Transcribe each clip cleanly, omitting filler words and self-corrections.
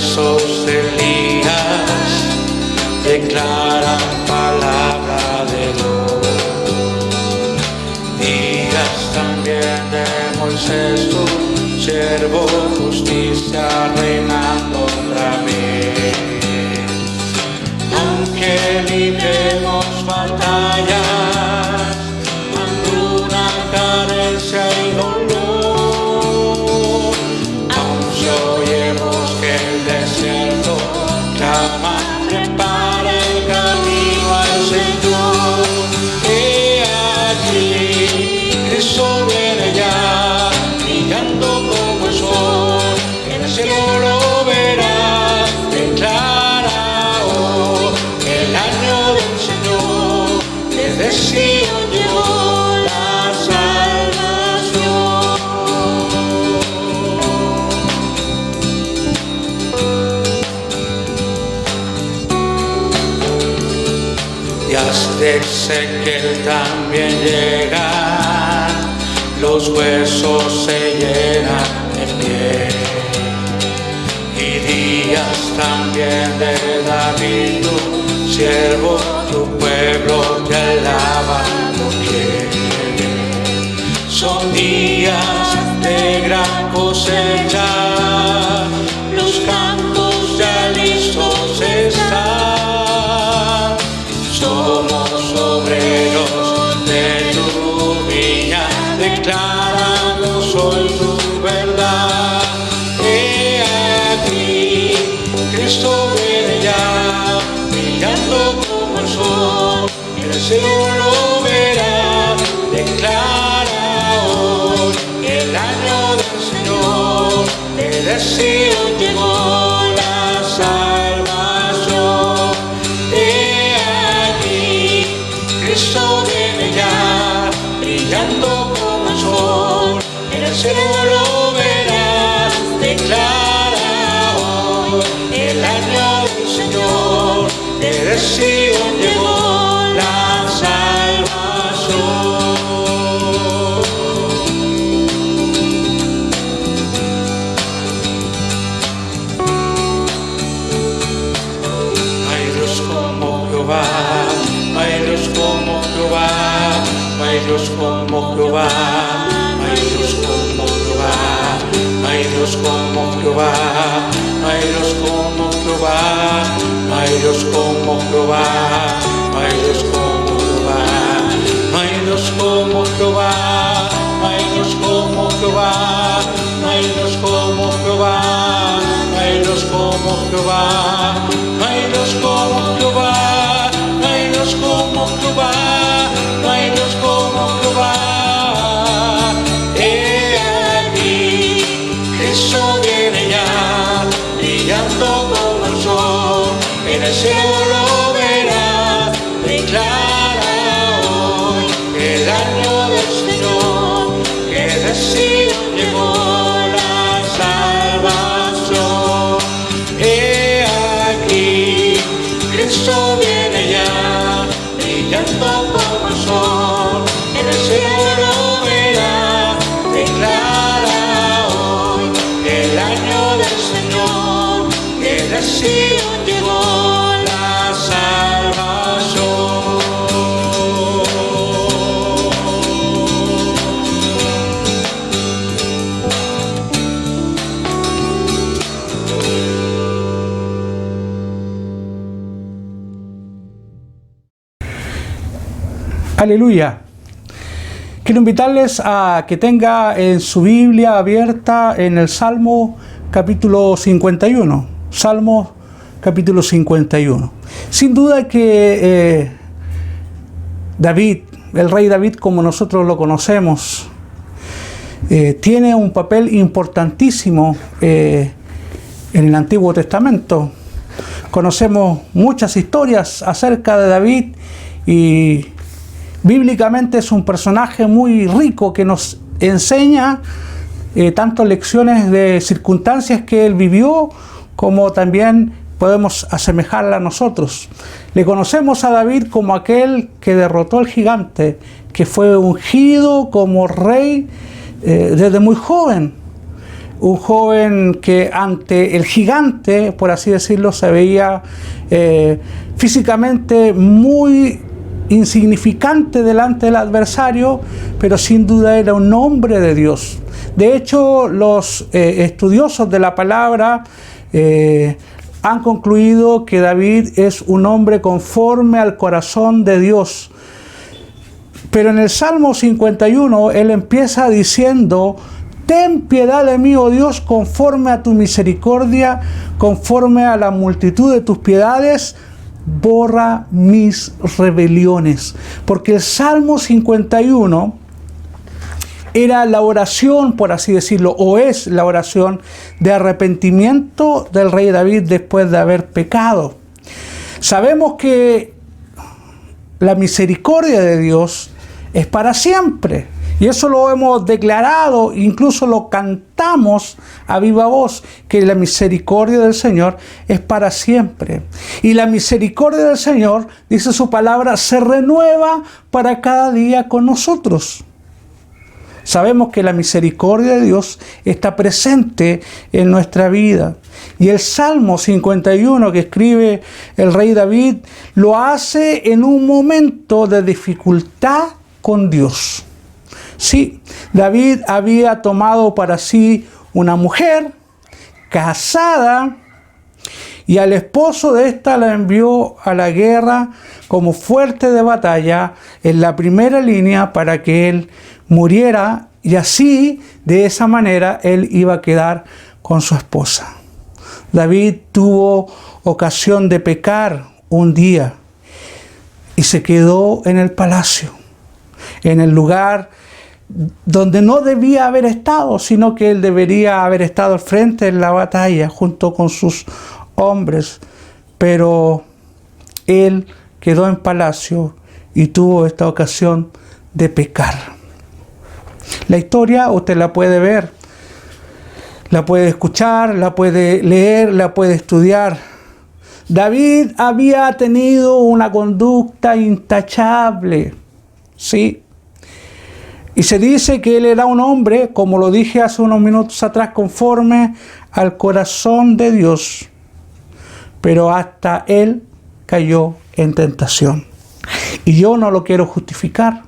huesos de Elías declaran palabra de Dios. Días también de Moisés, tu siervo, justicia reinando otra vez. Aunque libremos batallas, hambruna, carencia y dolor, aún si oyemos que el desierto clama, prepara el camino al Señor. He aquí, Cristo viene ya, brillando como el sol, en el cielo lo verás, declara hoy el año del Señor, desde Sion llegó la salvación. Días de Ezequiel también llegan, los huesos se llenan de piel. Y días también de David, tu siervo, tu pueblo te alaba, lo quiere. Son días de gran cosecha, los campos ya listos están. Somos obreros de tu viña, declaramos hoy tu verdad. He aquí, Cristo viene ya, brillando como el sol, en el cielo lo verás, declara hoy el año del Señor, desde Sion llegó la salvación. He aquí, Cristo viene ya, brillando como el sol, en el cielo lo verás, declara hoy el año del Señor, desde Sion llegó la salvación. Hay Dios como Jehová, hay Dios como Jehová, hay Dios como Jehová, hay Dios como Jehová, hay Dios como Jehová, hay Dios como Jehová, hay Dios como Jehová, hay Dios como Jehová, hay Dios como Jehová, hay Dios como Jehová, hay Dios como Jehová, hay Dios como Jehová, hay Dios como Jehová, hay Dios como Jehová, hay Dios como Jehová. He aquí, Cristo viene ya, brillando como el sol, en el cielo lo verás, declara hoy el año del Señor, que de Sion llegó la salvación. He aquí, Cristo viene ya, brillando como el sol, en el cielo lo verás, declara hoy el año del Señor, que de Sion llegó la salvación. Aleluya. Quiero invitarles a que tenga en su Biblia abierta en el Salmo capítulo 51. Salmo capítulo 51. Sin duda que David, el rey David como nosotros lo conocemos, tiene un papel importantísimo en el Antiguo Testamento. Conocemos muchas historias acerca de David y bíblicamente es un personaje muy rico que nos enseña tanto lecciones de circunstancias que él vivió como también podemos asemejarla a nosotros. Le conocemos a David como aquel que derrotó al gigante, que fue ungido como rey desde muy joven. un joven que ante el gigante, por así decirlo, se veía físicamente muy insignificante delante del adversario, pero sin duda era un hombre de Dios. De hecho, los estudiosos de la palabra han concluido que David es un hombre conforme al corazón de Dios. Pero en el Salmo 51, él empieza diciendo: ten piedad de mí, oh Dios, conforme a tu misericordia, conforme a la multitud de tus piedades, borra mis rebeliones. Porque el Salmo 51 era la oración, por así decirlo, o es la oración de arrepentimiento del rey David después de haber pecado. Sabemos que la misericordia de Dios es para siempre. Y eso lo hemos declarado, incluso lo cantamos a viva voz, que la misericordia del Señor es para siempre. Y la misericordia del Señor, dice su palabra, se renueva para cada día con nosotros. Sabemos que la misericordia de Dios está presente en nuestra vida. Y el Salmo 51 que escribe el rey David lo hace en un momento de dificultad con Dios. Sí, David había tomado para sí una mujer casada y al esposo de esta la envió a la guerra como fuerte de batalla en la primera línea para que él muriera, y así, de esa manera, él iba a quedar con su esposa. David tuvo ocasión de pecar un día y se quedó en el palacio, en el lugar donde no debía haber estado, sino que él debería haber estado al frente en la batalla junto con sus hombres, pero él quedó en palacio y tuvo esta ocasión de pecar. La historia usted la puede ver, la puede escuchar, la puede leer, la puede estudiar. David había tenido una conducta intachable, ¿sí? Y se dice que él era un hombre, como lo dije hace unos minutos atrás, conforme al corazón de Dios. Pero hasta él cayó en tentación. Y yo no lo quiero justificar.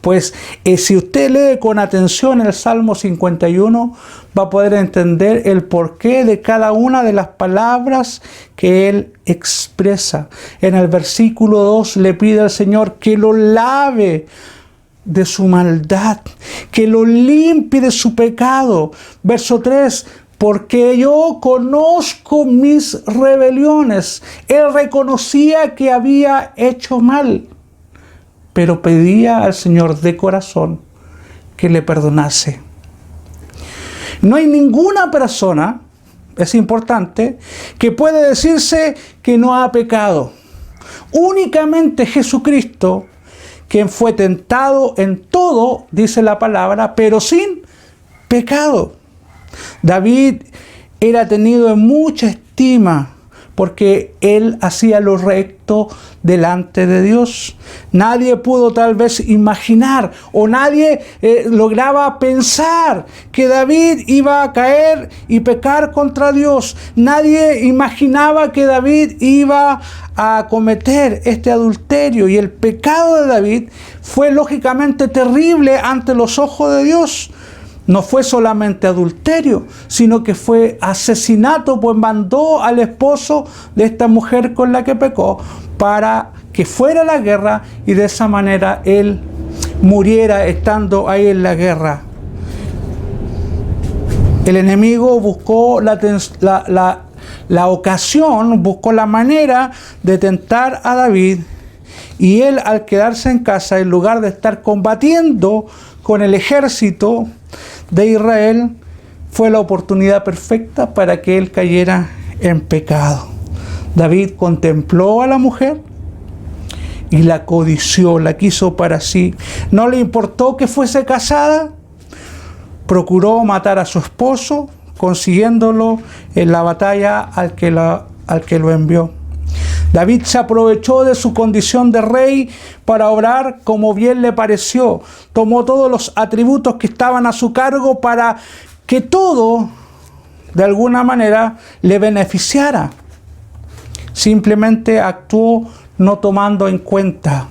Pues si usted lee con atención el Salmo 51, va a poder entender el porqué de cada una de las palabras que él expresa. En el versículo 2 le pide al Señor que lo lave de su maldad, que lo limpie de su pecado. Verso 3, porque yo conozco mis rebeliones. Él reconocía que había hecho mal, pero pedía al Señor de corazón que le perdonase. No hay ninguna persona, es importante, que puede decirse que no ha pecado. Únicamente Jesucristo, quien fue tentado en todo, dice la palabra, pero sin pecado. David era tenido en mucha estima porque él hacía lo recto delante de Dios. Nadie pudo tal vez imaginar o nadie lograba pensar que David iba a caer y pecar contra Dios. Nadie imaginaba que David iba a cometer este adulterio, y el pecado de David fue lógicamente terrible ante los ojos de Dios. No fue solamente adulterio, sino que fue asesinato, pues mandó al esposo de esta mujer con la que pecó para que fuera a la guerra y de esa manera él muriera estando ahí en la guerra. El enemigo buscó la ocasión, buscó la manera de tentar a David, y él, al quedarse en casa, en lugar de estar combatiendo con el ejército de Israel, fue la oportunidad perfecta para que él cayera en pecado. David contempló a la mujer y la codició, la quiso para sí. No le importó que fuese casada, procuró matar a su esposo, consiguiéndolo en la batalla al que lo envió. David se aprovechó de su condición de rey para obrar como bien le pareció. Tomó todos los atributos que estaban a su cargo para que todo, de alguna manera, le beneficiara. Simplemente actuó no tomando en cuenta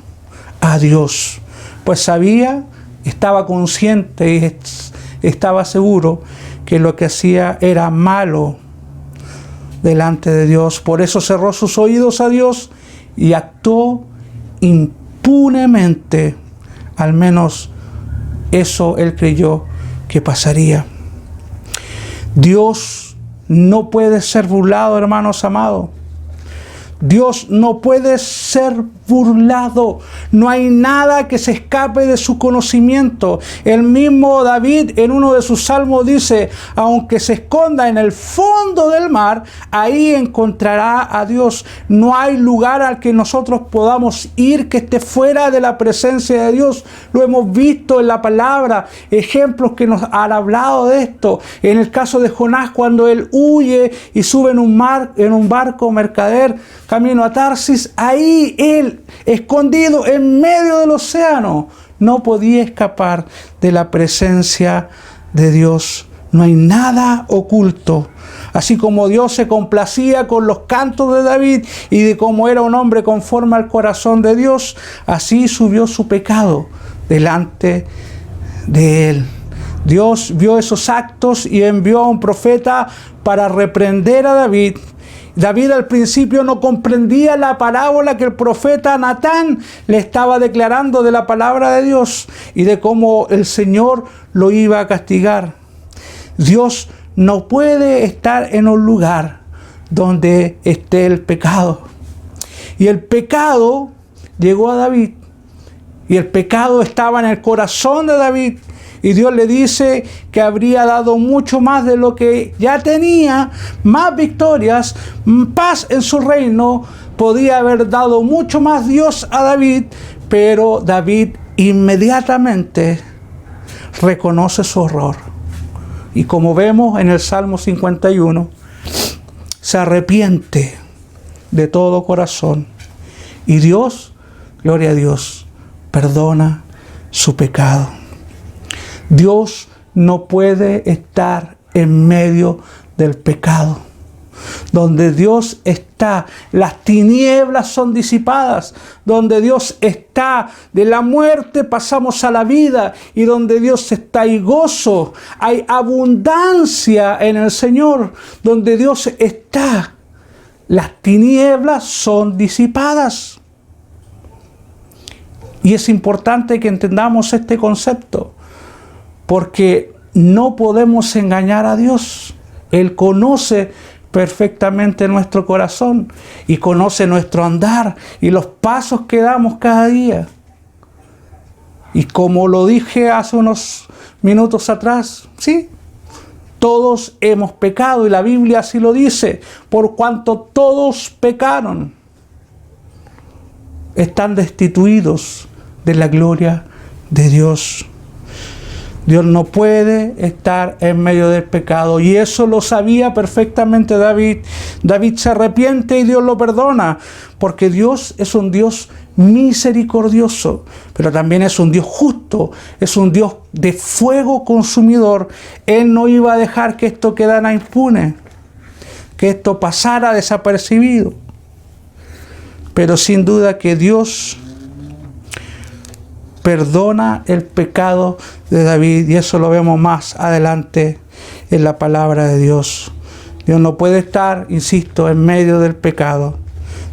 a Dios, pues sabía, estaba consciente y estaba seguro que lo que hacía era malo delante de Dios. Por eso cerró sus oídos a Dios y actuó impunemente. Al menos eso él creyó que pasaría. Dios no puede ser burlado, hermanos amados. Dios no puede ser burlado. No hay nada que se escape de su conocimiento. El mismo David en uno de sus salmos dice: aunque se esconda en el fondo del mar, ahí encontrará a Dios. No hay lugar al que nosotros podamos ir que esté fuera de la presencia de Dios. Lo hemos visto en la palabra, ejemplos que nos han hablado de esto. En el caso de Jonás, cuando él huye y sube en un barco mercader camino a Tarsis, ahí él, escondido en medio del océano, no podía escapar de la presencia de Dios. No hay nada oculto. Así como Dios se complacía con los cantos de David y de cómo era un hombre conforme al corazón de Dios, así subió su pecado delante de él. Dios vio esos actos y envió a un profeta para reprender a David. David al principio no comprendía la parábola que el profeta Natán le estaba declarando de la palabra de Dios y de cómo el Señor lo iba a castigar. Dios no puede estar en un lugar donde esté el pecado. Y el pecado llegó a David. Y el pecado estaba en el corazón de David. Y Dios le dice que habría dado mucho más de lo que ya tenía, más victorias, paz en su reino. Podía haber dado mucho más Dios a David, pero David inmediatamente reconoce su error. Y como vemos en el Salmo 51, se arrepiente de todo corazón. Y Dios, gloria a Dios, perdona su pecado. Dios no puede estar en medio del pecado. Donde Dios está, las tinieblas son disipadas. Donde Dios está, de la muerte pasamos a la vida. Y donde Dios está hay gozo, hay abundancia en el Señor. Donde Dios está, las tinieblas son disipadas. Y es importante que entendamos este concepto, porque no podemos engañar a Dios. Él conoce perfectamente nuestro corazón y conoce nuestro andar y los pasos que damos cada día. Y como lo dije hace unos minutos atrás, sí, todos hemos pecado y la Biblia así lo dice: por cuanto todos pecaron, están destituidos de la gloria de Dios. Dios no puede estar en medio del pecado, y eso lo sabía perfectamente David. David se arrepiente y Dios lo perdona, porque Dios es un Dios misericordioso, pero también es un Dios justo, es un Dios de fuego consumidor. Él no iba a dejar que esto quedara impune, que esto pasara desapercibido. Pero sin duda que Dios perdona el pecado de David, y eso lo vemos más adelante en la palabra de Dios. Dios no puede estar, insisto, en medio del pecado.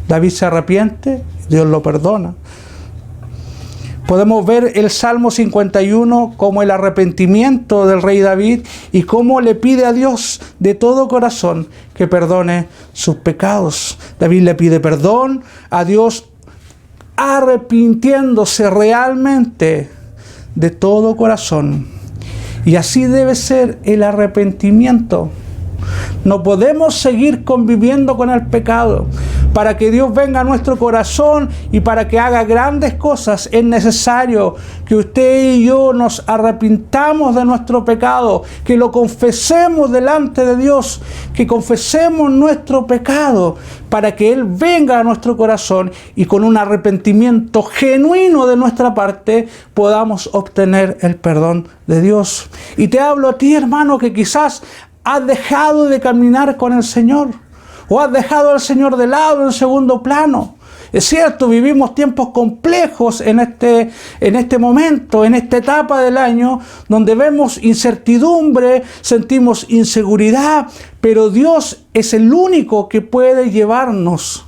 David se arrepiente, Dios lo perdona. Podemos ver el Salmo 51 como el arrepentimiento del rey David y cómo le pide a Dios de todo corazón que perdone sus pecados. David le pide perdón a Dios, arrepintiéndose realmente de todo corazón. Y así debe ser el arrepentimiento. No podemos seguir conviviendo con el pecado. Para que Dios venga a nuestro corazón y para que haga grandes cosas, es necesario que usted y yo nos arrepintamos de nuestro pecado, que lo confesemos delante de Dios, que confesemos nuestro pecado, para que Él venga a nuestro corazón y con un arrepentimiento genuino de nuestra parte podamos obtener el perdón de Dios. Y te hablo a ti, hermano, que quizás has dejado de caminar con el Señor, o has dejado al Señor de lado en segundo plano. Es cierto, vivimos tiempos complejos en este momento, en esta etapa del año, donde vemos incertidumbre, sentimos inseguridad, pero Dios es el único que puede llevarnos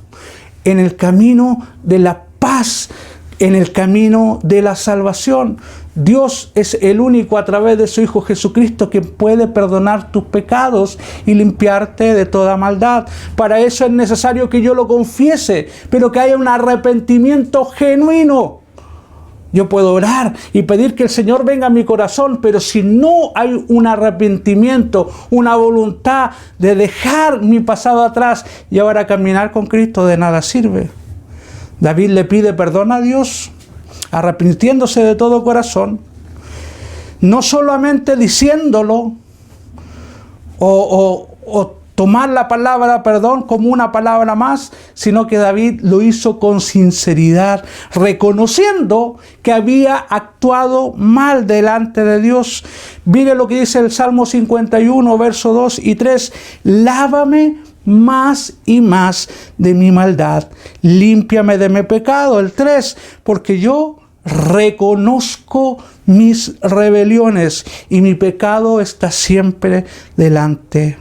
en el camino de la paz, en el camino de la salvación. Dios es el único a través de su Hijo Jesucristo que puede perdonar tus pecados y limpiarte de toda maldad. Para eso es necesario que yo lo confiese, pero que haya un arrepentimiento genuino. Yo puedo orar y pedir que el Señor venga a mi corazón, pero si no hay un arrepentimiento, una voluntad de dejar mi pasado atrás y ahora caminar con Cristo, de nada sirve. David le pide perdón a Dios, arrepintiéndose de todo corazón, no solamente diciéndolo o tomar la palabra perdón como una palabra más, sino que David lo hizo con sinceridad, reconociendo que había actuado mal delante de Dios. Mire lo que dice el Salmo 51, versos 2 y 3, lávame más y más de mi maldad, límpiame de mi pecado. El 3, porque yo reconozco mis rebeliones y mi pecado está siempre delante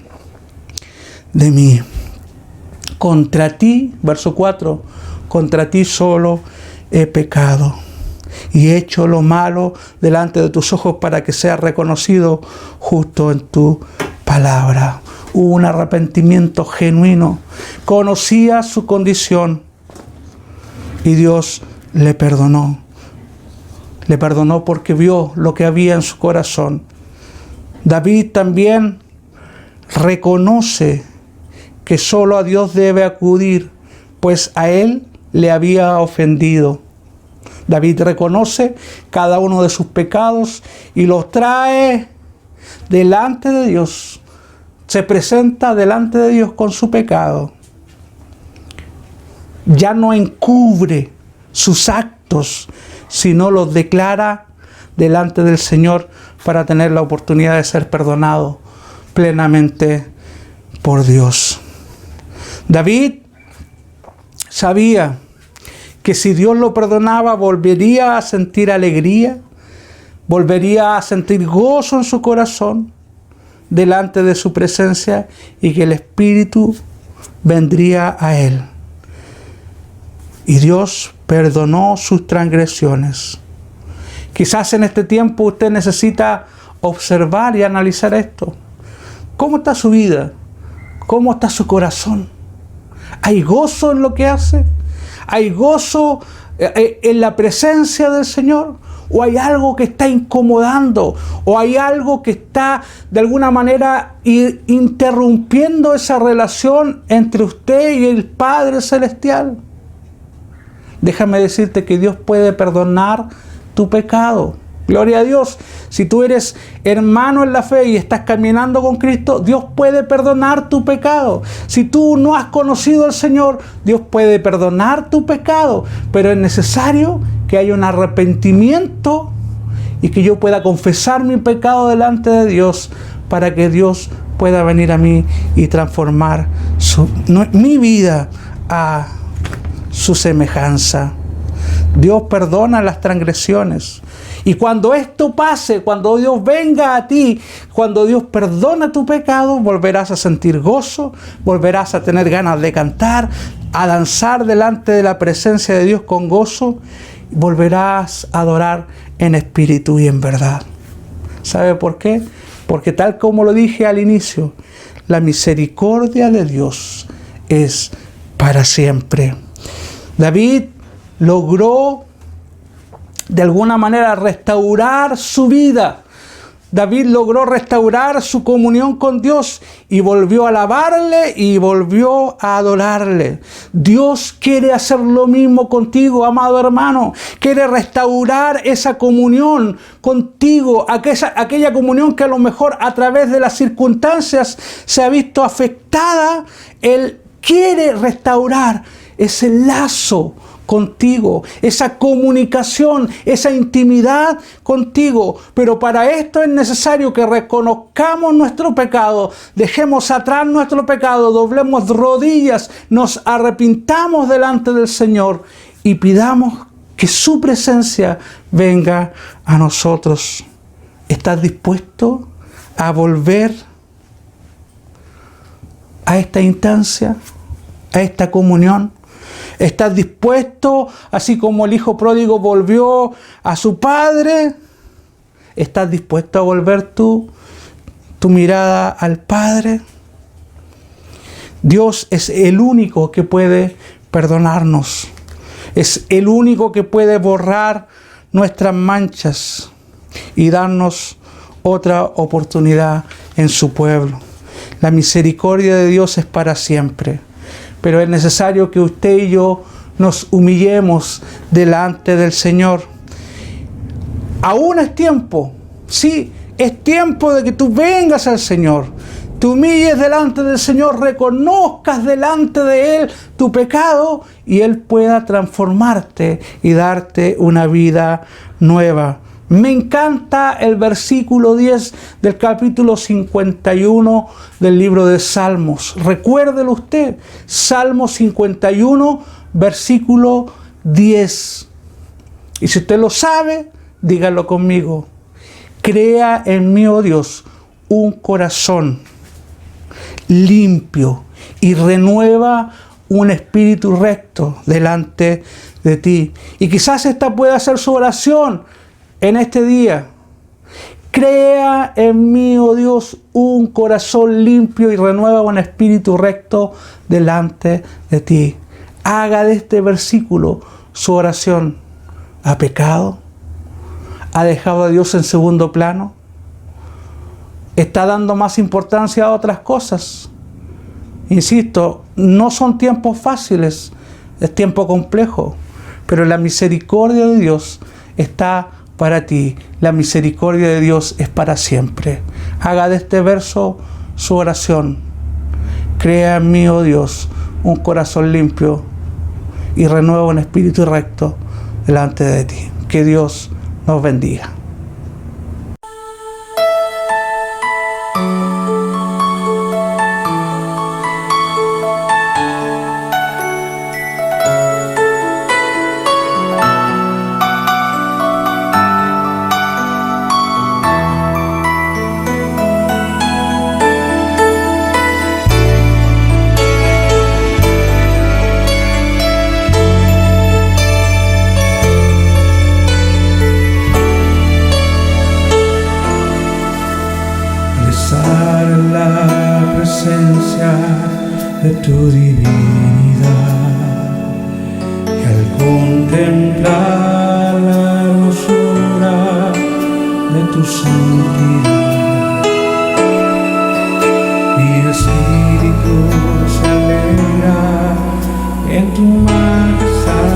de mí. Contra ti, verso 4, contra ti solo he pecado y he hecho lo malo delante de tus ojos para que sea reconocido justo en tu palabra. Hubo un arrepentimiento genuino, conocía su condición y Dios le perdonó. Le perdonó porque vio lo que había en su corazón. David también reconoce que solo a Dios debe acudir, pues a él le había ofendido. David reconoce cada uno de sus pecados y los trae delante de Dios. Se presenta delante de Dios con su pecado. Ya no encubre sus actos, sino los declara delante del Señor para tener la oportunidad de ser perdonado plenamente por Dios. David sabía que si Dios lo perdonaba, volvería a sentir alegría, volvería a sentir gozo en su corazón delante de su presencia y que el Espíritu vendría a él. Y Dios perdonó sus transgresiones. Quizás en este tiempo usted necesita observar y analizar esto. ¿Cómo está su vida? ¿Cómo está su corazón? ¿Hay gozo en lo que hace? ¿Hay gozo en la presencia del Señor? ¿O hay algo que está incomodando? ¿O hay algo que está de alguna manera interrumpiendo esa relación entre usted y el Padre Celestial? Déjame decirte que Dios puede perdonar tu pecado. Gloria a Dios. Si tú eres hermano en la fe y estás caminando con Cristo, Dios puede perdonar tu pecado. Si tú no has conocido al Señor, Dios puede perdonar tu pecado. Pero es necesario que haya un arrepentimiento y que yo pueda confesar mi pecado delante de Dios para que Dios pueda venir a mí y transformar mi vida a su semejanza. Dios perdona las transgresiones. Y cuando esto pase, cuando Dios venga a ti, cuando Dios perdona tu pecado, volverás a sentir gozo, volverás a tener ganas de cantar, a danzar delante de la presencia de Dios con gozo, y volverás a adorar en espíritu y en verdad. ¿Sabe por qué? Porque tal como lo dije al inicio, la misericordia de Dios es para siempre. David logró de alguna manera restaurar su vida, David logró restaurar su comunión con Dios y volvió a alabarle y volvió a adorarle. Dios quiere hacer lo mismo contigo, amado hermano. Quiere restaurar esa comunión contigo, aquella comunión que a lo mejor a través de las circunstancias se ha visto afectada. Él quiere restaurar ese lazo contigo, esa comunicación, esa intimidad contigo. Pero para esto es necesario que reconozcamos nuestro pecado, dejemos atrás nuestro pecado, doblemos rodillas, nos arrepintamos delante del Señor y pidamos que su presencia venga a nosotros. ¿Estás dispuesto a volver a esta instancia, a esta comunión? ¿Estás dispuesto, así como el hijo pródigo volvió a su padre? ¿Estás dispuesto a volver tu mirada al Padre? Dios es el único que puede perdonarnos. Es el único que puede borrar nuestras manchas y darnos otra oportunidad en su pueblo. La misericordia de Dios es para siempre. Pero es necesario que usted y yo nos humillemos delante del Señor. Aún es tiempo, sí, es tiempo de que tú vengas al Señor. Te humilles delante del Señor, reconozcas delante de Él tu pecado y Él pueda transformarte y darte una vida nueva. Me encanta el versículo 10 del capítulo 51 del libro de Salmos. Recuérdelo usted, Salmo 51, versículo 10. Y si usted lo sabe, dígalo conmigo. Crea en mí, oh Dios, un corazón limpio y renueva un espíritu recto delante de ti. Y quizás esta pueda ser su oración en este día. Crea en mí, oh Dios, un corazón limpio y renueva un espíritu recto delante de ti. Haga de este versículo su oración. ¿Ha pecado? ¿Ha dejado a Dios en segundo plano? ¿Está dando más importancia a otras cosas? Insisto, no son tiempos fáciles, es tiempo complejo, pero la misericordia de Dios está para ti. La misericordia de Dios es para siempre. Haga de este verso su oración. Crea en mí, oh Dios, un corazón limpio y renueva un espíritu recto delante de ti. Que Dios nos bendiga. La presencia de tu divinidad y al contemplar la hermosura de tu santidad, mi espíritu se alegra en tu majestad.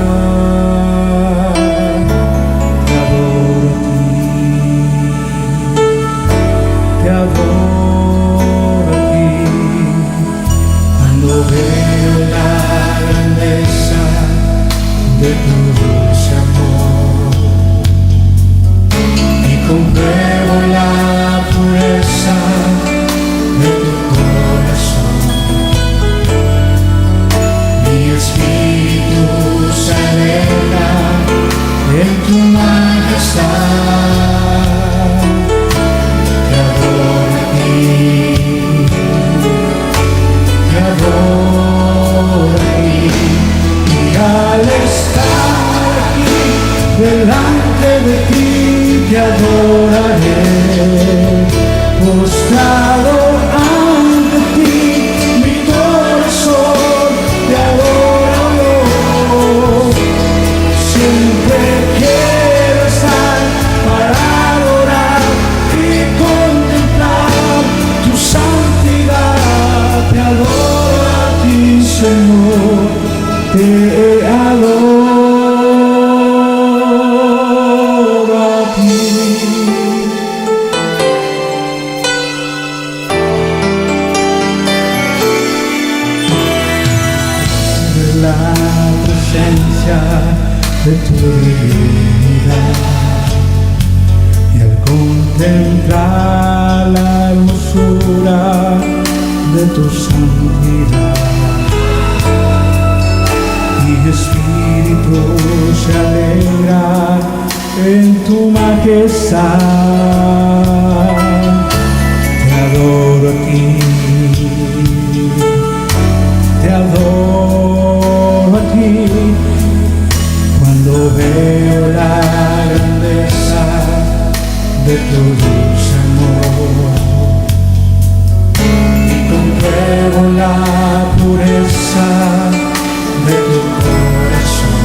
Te adoro a ti, te adoro. Veo la grandeza de tu dulce amor y compruebo la pureza de tu corazón. Mi espíritu se alegra en tu majestad. Te adoro a ti. Y al estar aquí delante de ti te adoraré, postrado ante ti mi corazón te adora. Siempre quiero estar para adorar y ti. La presencia de tu divinidad y al contemplar la hermosura de tu santidad, mi espíritu se alegra en tu majestad. Te adoro a ti, te adoro a ti, cuando veo la grandeza de tu dulce amor y compruebo la pureza de tu corazón.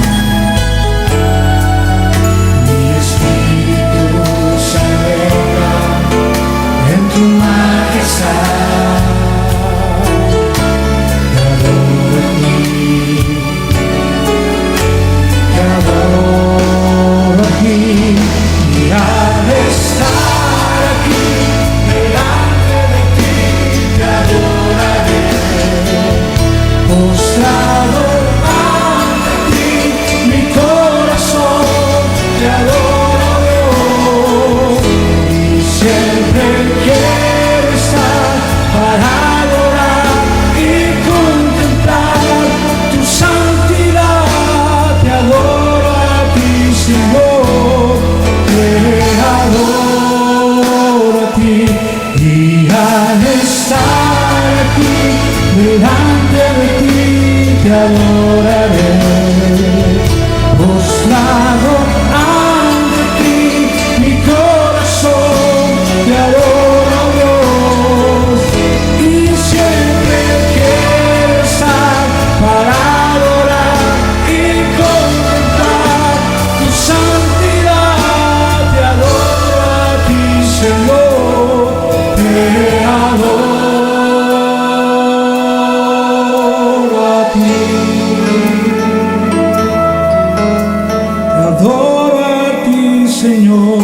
Mi espíritu se alegra en tu majestad. Postrado ante ti, mi corazón te adora, Dios, y siempre quiero estar para adorar y contemplar tu santidad. Te adoro a ti, Señor, te adoro a ti, y al estar aquí delante de ti te adoraré, postrado ante ti, mi corazón te adora, Dios, y siempre quiero estar para adorar y contemplar tu santidad. Te adoro a ti, Señor, te adoro. Señor,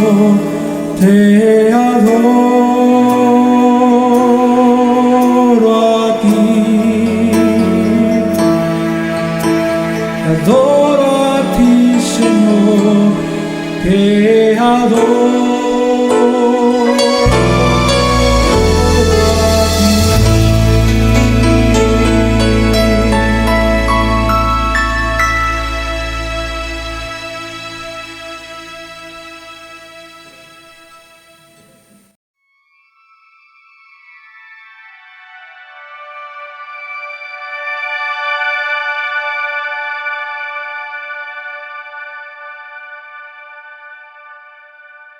te adoro a ti, Señor, te adoro.